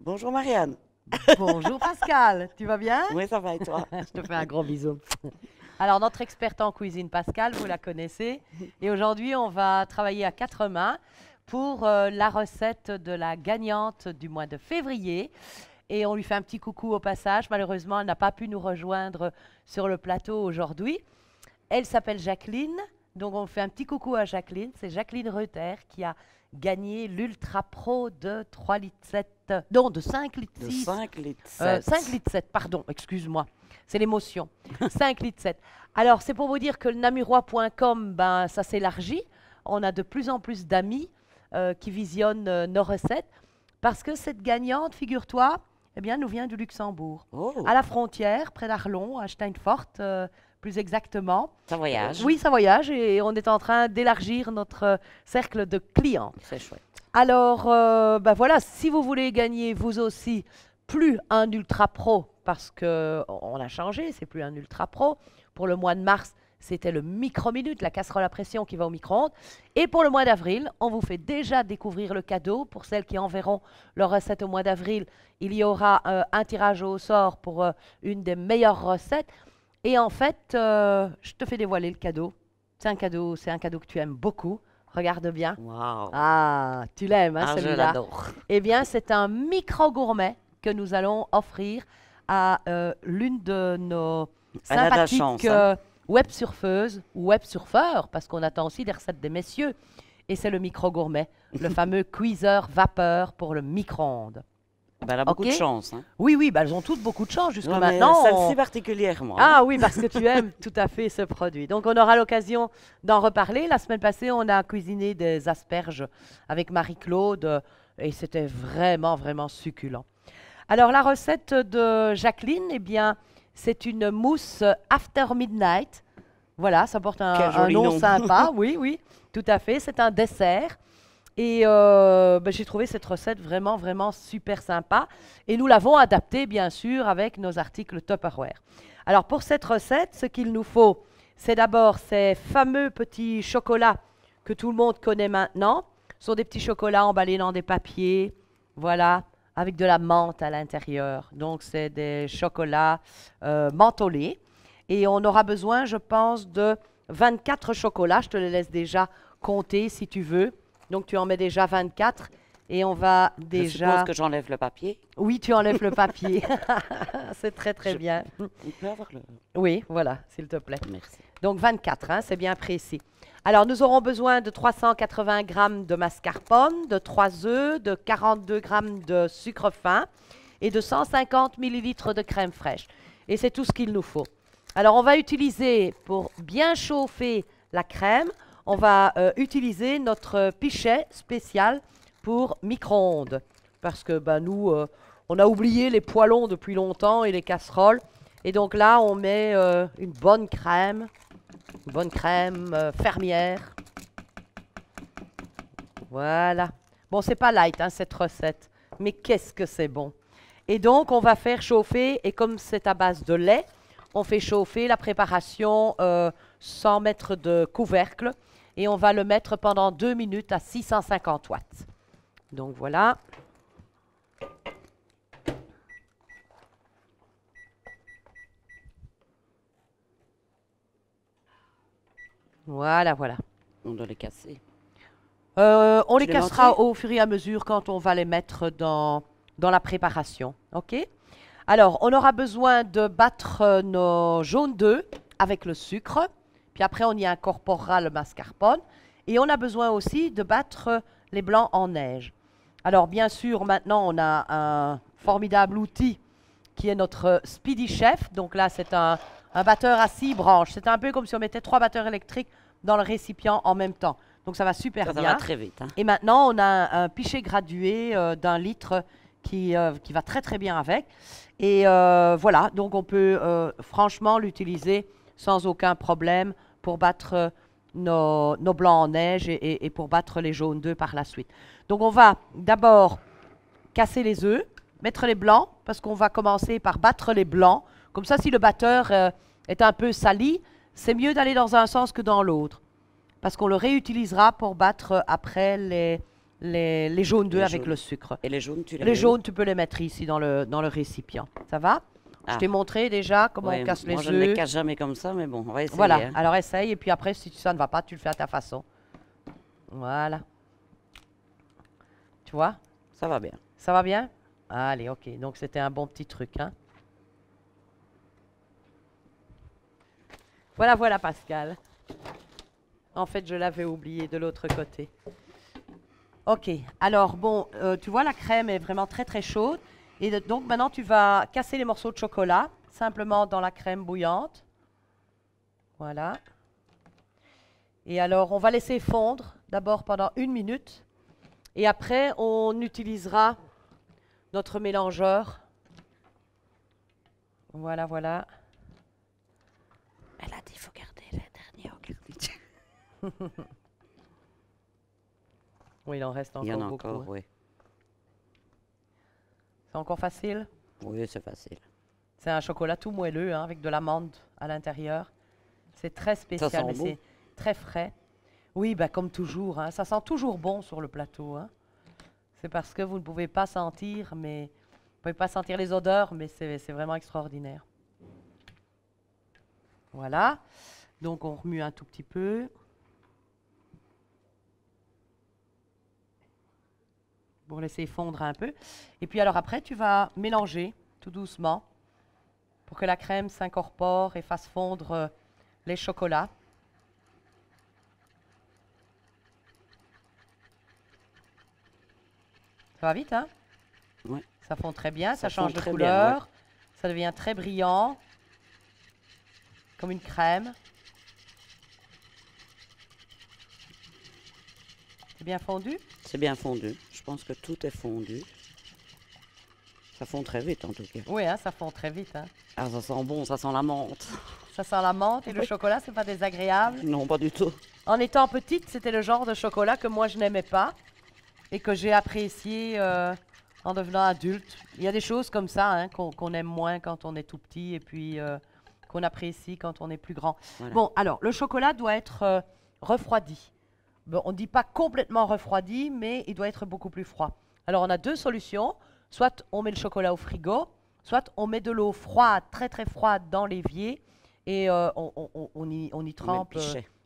Bonjour Marianne. Bonjour Pascal, tu vas bien? Oui, ça va et toi? Je te fais un gros bisou. Alors, notre experte en cuisine, Pascal, vous la connaissez. Et aujourd'hui, on va travailler à quatre mains pour la recette de la gagnante du mois de février. Et on lui fait un petit coucou au passage. Malheureusement, elle n'a pas pu nous rejoindre sur le plateau aujourd'hui. Elle s'appelle Jacqueline. Donc, on fait un petit coucou à Jacqueline. C'est Jacqueline Reuter qui a gagné l'Ultra Pro de 3 litres 7, non, de 5 litres De 6. 5 litres 7. 5 litres 7, pardon, excuse-moi. C'est l'émotion. 5 litres 7. Alors, c'est pour vous dire que le namurois.com, ben, ça s'élargit. On a de plus en plus d'amis qui visionnent nos recettes parce que cette gagnante, figure-toi, eh bien, nous vient du Luxembourg. Oh, À la frontière, près d'Arlon, à Steinfort, plus exactement. ça voyage. Oui, ça voyage et on est en train d'élargir notre cercle de clients. C'est chouette. Alors, ben voilà, si vous voulez gagner vous aussi plus un Ultra Pro, parce qu'on a changé, c'est plus un Ultra Pro. Pour le mois de mars, c'était le micro-minute, la casserole à pression qui va au micro-ondes. Et pour le mois d'avril, on vous fait déjà découvrir le cadeau. Pour celles qui enverront leur recette au mois d'avril, il y aura un tirage au sort pour une des meilleures recettes. Et en fait, je te fais dévoiler le cadeau. C'est un cadeau que tu aimes beaucoup. Regarde bien. Waouh. Ah, tu l'aimes, hein, Ah, je celui-là. l'adore. Eh bien, c'est un micro-gourmet que nous allons offrir à l'une de nos Elle a de la sympathiques chance, hein. web surfeuses ou web surfeurs, parce qu'on attend aussi des recettes des messieurs. Et c'est le micro-gourmet, le fameux cuiseur vapeur pour le micro-ondes. Ben, elle a beaucoup Ok. de chance. Hein. Oui, oui, bah, elles ont toutes beaucoup de chance jusque Ouais, mais maintenant. celle-ci particulièrement. Ah oui, parce que tu aimes tout à fait ce produit. Donc, on aura l'occasion d'en reparler. La semaine passée, on a cuisiné des asperges avec Marie-Claude et c'était vraiment, vraiment succulent. Alors, la recette de Jacqueline, eh bien, c'est une mousse After Midnight. Voilà, ça porte Quel un joli nom nom. sympa. Oui, oui, tout à fait. C'est un dessert. Et ben, j'ai trouvé cette recette vraiment, vraiment super sympa. Et nous l'avons adaptée, bien sûr, avec nos articles Tupperware. Alors, pour cette recette, ce qu'il nous faut, c'est d'abord ces fameux petits chocolats que tout le monde connaît maintenant. Ce sont des petits chocolats emballés dans des papiers, voilà, avec de la menthe à l'intérieur. Donc, c'est des chocolats mentholés. Et on aura besoin, je pense, de 24 chocolats. Je te les laisse déjà compter si tu veux. Donc, tu en mets déjà 24 et on va Je déjà... suppose que j'enlève le papier. Oui, tu enlèves le papier. C'est très, très Je- bien. On peut avoir le... Oui, voilà, s'il te plaît. Merci. Donc, 24, hein, c'est bien précis. Alors, nous aurons besoin de 380 g de mascarpone, de 3 œufs, de 42 g de sucre fin et de 150 ml de crème fraîche. Et c'est tout ce qu'il nous faut. Alors, on va utiliser, pour bien chauffer la crème, on va utiliser notre pichet spécial pour micro-ondes. Parce que ben, nous, on a oublié les poêlons depuis longtemps et les casseroles. Et donc là, on met une bonne crème fermière. Voilà. Bon, c'est pas light, hein, cette recette, mais qu'est-ce que c'est bon. Et donc, on va faire chauffer, et comme c'est à base de lait, on fait chauffer la préparation sans mettre de couvercle, et on va le mettre pendant 2 minutes à 650 watts. Donc, voilà. Voilà, voilà. On doit les casser. On Tu les les cassera montrais? au fur et à mesure quand on va les mettre dans la préparation. OK? Alors, on aura besoin de battre nos jaunes d'œufs avec le sucre. Puis après, on y incorporera le mascarpone. Et on a besoin aussi de battre les blancs en neige. Alors, bien sûr, maintenant, on a un formidable outil qui est notre Speedy Chef. Donc là, c'est un batteur à 6 branches. C'est un peu comme si on mettait 3 batteurs électriques dans le récipient en même temps. Donc, ça va super Ça bien. va très vite. Hein. Et maintenant, on a un pichet gradué d'1 litre qui va très très bien avec. Et voilà, donc on peut franchement l'utiliser sans aucun problème pour battre nos blancs en neige et pour battre les jaunes d'œufs par la suite. Donc on va d'abord casser les œufs, mettre les blancs, parce qu'on va commencer par battre les blancs. Comme ça, si le batteur est un peu sali, c'est mieux d'aller dans un sens que dans l'autre. Parce qu'on le réutilisera pour battre après les jaunes d'œufs Les avec jaunes. le sucre. Et les jaunes, tu les Les mets où? jaunes, tu peux les mettre ici dans le récipient. Ça va? Je Ah. t'ai montré déjà comment Ouais, on casse moi, les je ne les œufs. casse jamais comme ça, mais bon, on va essayer. Voilà, hein. alors essaye et puis après, si ça ne va pas, tu le fais à ta façon. Voilà. Tu vois? Ça va bien. Ça va bien? Allez, ok. Donc c'était un bon petit truc, hein? Voilà, voilà, Pascal. En fait, je l'avais oublié de l'autre côté. Ok, alors bon, tu vois, la crème est vraiment très très chaude. Et donc maintenant, tu vas casser les morceaux de chocolat simplement dans la crème bouillante. Voilà. Et alors, on va laisser fondre d'abord pendant 1 minute. Et après, on utilisera notre mélangeur. Voilà, voilà. Elle a dit qu'il faut garder la dernière. Regardez. Oui, il en reste Il y en a encore beaucoup. encore, Hein. oui. C'est encore facile. Oui, c'est facile. C'est un chocolat tout moelleux, hein, avec de l'amande à l'intérieur. C'est très spécial, sent mais bon. c'est très frais. Oui, bah, comme toujours, hein, ça sent toujours bon sur le plateau. Hein. C'est parce que vous ne pouvez pas sentir, mais vous pouvez pas sentir les odeurs, mais c'est vraiment extraordinaire. Voilà. Donc on remue un tout petit peu. Pour laisser fondre un peu. Et puis alors après, tu vas mélanger tout doucement pour que la crème s'incorpore et fasse fondre les chocolats. Ça va vite, hein? Ouais. Ça fond très bien, ça Ça fond change de très couleur, bien, ouais. ça devient très brillant, comme une crème. C'est bien fondu? C'est bien fondu. Je pense que tout est fondu. Ça fond très vite, en tout cas. Oui, hein, ça fond très vite. Hein. Ah, ça sent bon, ça sent la menthe. Ça sent la menthe et le Oui. chocolat, c'est pas désagréable. Non, pas du tout. En étant petite, c'était le genre de chocolat que moi je n'aimais pas et que j'ai apprécié en devenant adulte. Il y a des choses comme ça hein, qu'on aime moins quand on est tout petit et puis qu'on apprécie quand on est plus grand. Voilà. Bon, alors le chocolat doit être refroidi. Bon, on ne dit pas complètement refroidi, mais il doit être beaucoup plus froid. Alors on a 2 solutions. Soit on met le chocolat au frigo, soit on met de l'eau froide, très très froide dans l'évier et on y trempe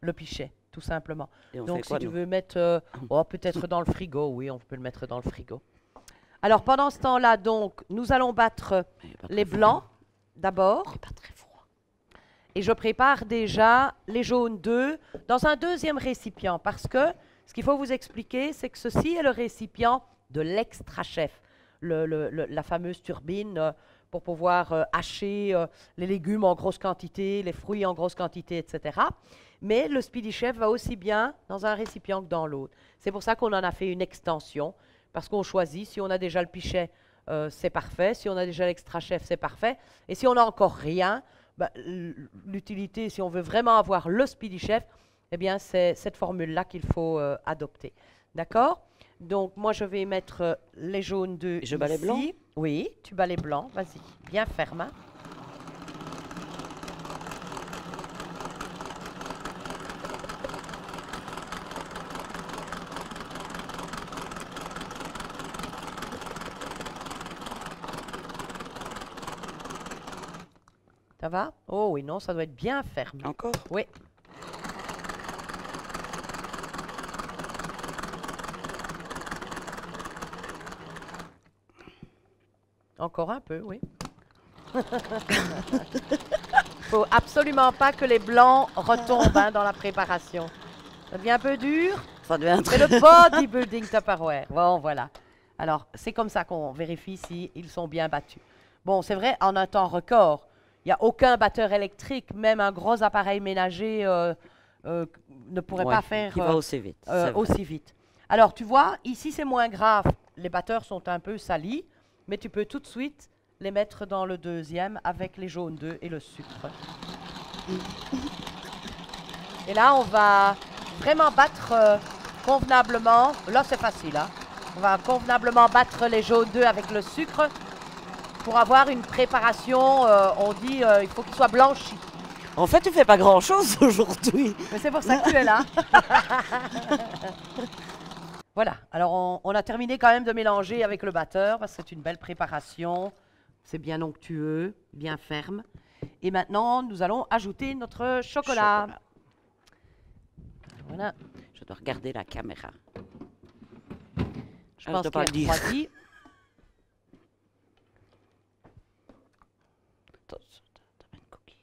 le pichet, tout simplement. Et on Donc fait si quoi, tu nous? veux mettre, peut-être dans le frigo, oui, on peut le mettre dans le frigo. Alors pendant ce temps-là, donc, nous allons battre Il est pas très les froid. blancs d'abord. Il est pas très froid. Et je prépare déjà les jaunes d'œufs dans un deuxième récipient parce que ce qu'il faut vous expliquer, c'est que ceci est le récipient de l'extra chef, la fameuse turbine pour pouvoir hacher les légumes en grosse quantité, les fruits en grosse quantité, etc. Mais le Speedy Chef va aussi bien dans un récipient que dans l'autre. C'est pour ça qu'on en a fait une extension parce qu'on choisit, si on a déjà le pichet, c'est parfait, si on a déjà l'extra chef, c'est parfait, et si on n'a encore rien, bah, l'utilité, si on veut vraiment avoir le Speedy Chef, eh bien, c'est cette formule-là qu'il faut adopter. D'accord? Donc, moi, je vais mettre les jaunes d'œufs Et je bats les blancs? Oui, tu bats les blancs. Vas-y, bien ferme. Hein. Ça va? Oh oui, non, ça doit être bien ferme. Encore? Oui. Encore un peu, oui. Faut absolument pas que les blancs retombent hein, dans la préparation. Ça devient un peu dur. Ça devient C'est le bodybuilding Tupperware. Bon, voilà. Alors, c'est comme ça qu'on vérifie s'ils sont bien battus. Bon, c'est vrai, en un temps record, il n'y a aucun batteur électrique, même un gros appareil ménager ne pourrait pas faire Qui va aussi vite. c'est vrai. aussi vite. Alors, tu vois, ici, c'est moins grave. Les batteurs sont un peu salis, mais tu peux tout de suite les mettre dans le deuxième avec les jaunes d'œufs et le sucre. Et là, on va vraiment battre convenablement. Là, c'est facile. Hein? On va convenablement battre les jaunes d'œufs avec le sucre pour avoir une préparation, on dit, il faut qu'il soit blanchi. En fait, tu fais pas grand-chose aujourd'hui. Mais c'est pour ça que tu es là. Voilà, alors on a terminé quand même de mélanger avec le batteur parce que c'est une belle préparation. C'est bien onctueux, bien ferme. Et maintenant, nous allons ajouter notre chocolat. Voilà. Je dois regarder la caméra. Je pense qu'il est refroidi. Attends, t'as une coquille.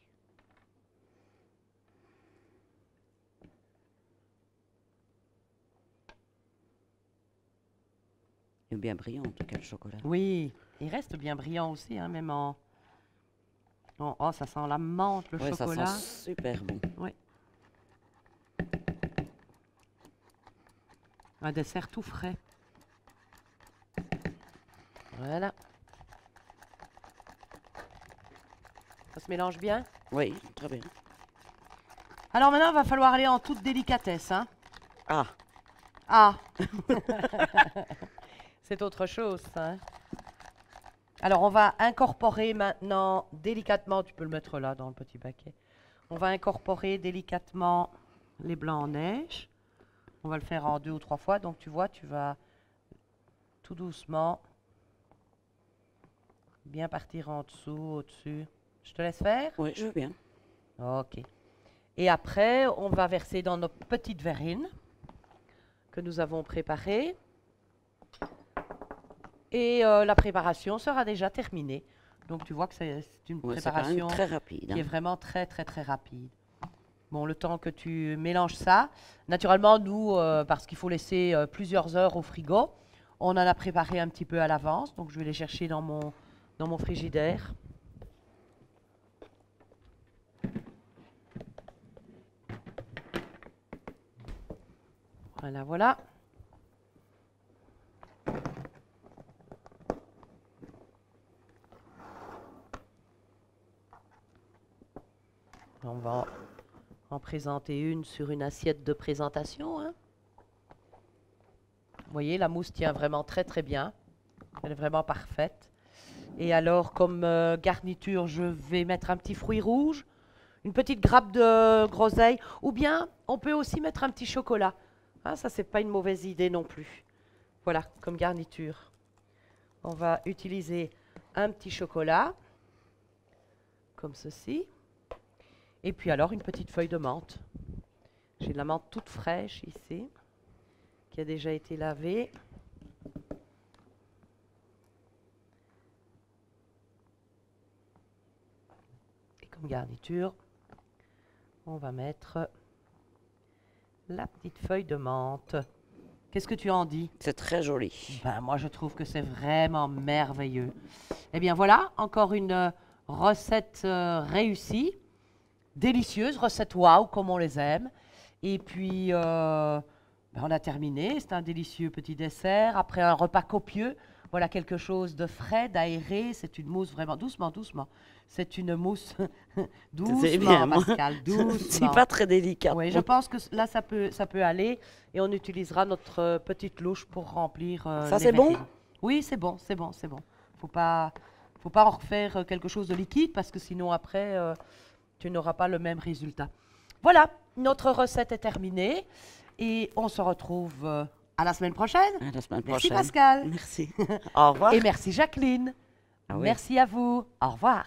Il est bien brillant en tout cas le chocolat. Oui, il reste bien brillant aussi, hein, même en... Oh, ça sent la menthe, le chocolat. Ça sent super bon. Oui. Un dessert tout frais. Voilà. Ça se mélange bien? Oui, très bien. Alors maintenant, il va falloir aller en toute délicatesse. Hein. Ah, Ah c'est autre chose, ça. Hein. Alors, on va incorporer maintenant délicatement, tu peux le mettre là dans le petit paquet. On va incorporer délicatement les blancs en neige. On va le faire en 2 ou 3 fois. Donc, tu vois, tu vas tout doucement bien partir en dessous, au-dessus. Je te laisse faire? oui, je veux bien. Ok. Et après, on va verser dans nos petites verrines que nous avons préparées. Et la préparation sera déjà terminée. Donc, tu vois que c'est une préparation très rapide. qui est vraiment très, très, très rapide. Bon, le temps que tu mélanges ça, naturellement, nous, parce qu'il faut laisser plusieurs heures au frigo, on en a préparé un petit peu à l'avance. Donc, je vais les chercher dans mon frigidaire. Voilà, voilà. On va en présenter une sur une assiette de présentation. Hein. Vous voyez, la mousse tient vraiment très très bien. Elle est vraiment parfaite. Et alors, comme garniture, je vais mettre un petit fruit rouge, une petite grappe de groseille, ou bien on peut aussi mettre un petit chocolat. Ah, ça, c'est pas une mauvaise idée non plus. Voilà, comme garniture. On va utiliser un petit chocolat, comme ceci. Et puis alors, une petite feuille de menthe. J'ai de la menthe toute fraîche ici, qui a déjà été lavée. Et comme garniture, on va mettre la petite feuille de menthe. Qu'est-ce que tu en dis? C'est très joli. Ben, moi, je trouve que c'est vraiment merveilleux. Eh bien, voilà, encore une recette réussie, délicieuse, recette waouh, comme on les aime. Et puis, ben, on a terminé. C'est un délicieux petit dessert. Après un repas copieux, voilà quelque chose de frais, d'aéré. C'est une mousse vraiment doucement, doucement. C'est une mousse doucement, bien, Pascal, doucement. C'est pas très délicat. Oui, je pense que là, ça peut aller. Et on utilisera notre petite louche pour remplir Ça, les c'est bon? verrines. Oui, c'est bon, c'est bon, c'est bon. Faut pas en refaire quelque chose de liquide parce que sinon, après, tu n'auras pas le même résultat. Voilà, notre recette est terminée. Et on se retrouve à la semaine prochaine. À la semaine Merci prochaine. Pascal. Merci. Au revoir. Et merci Jacqueline. Ah oui. Merci à vous. Au revoir.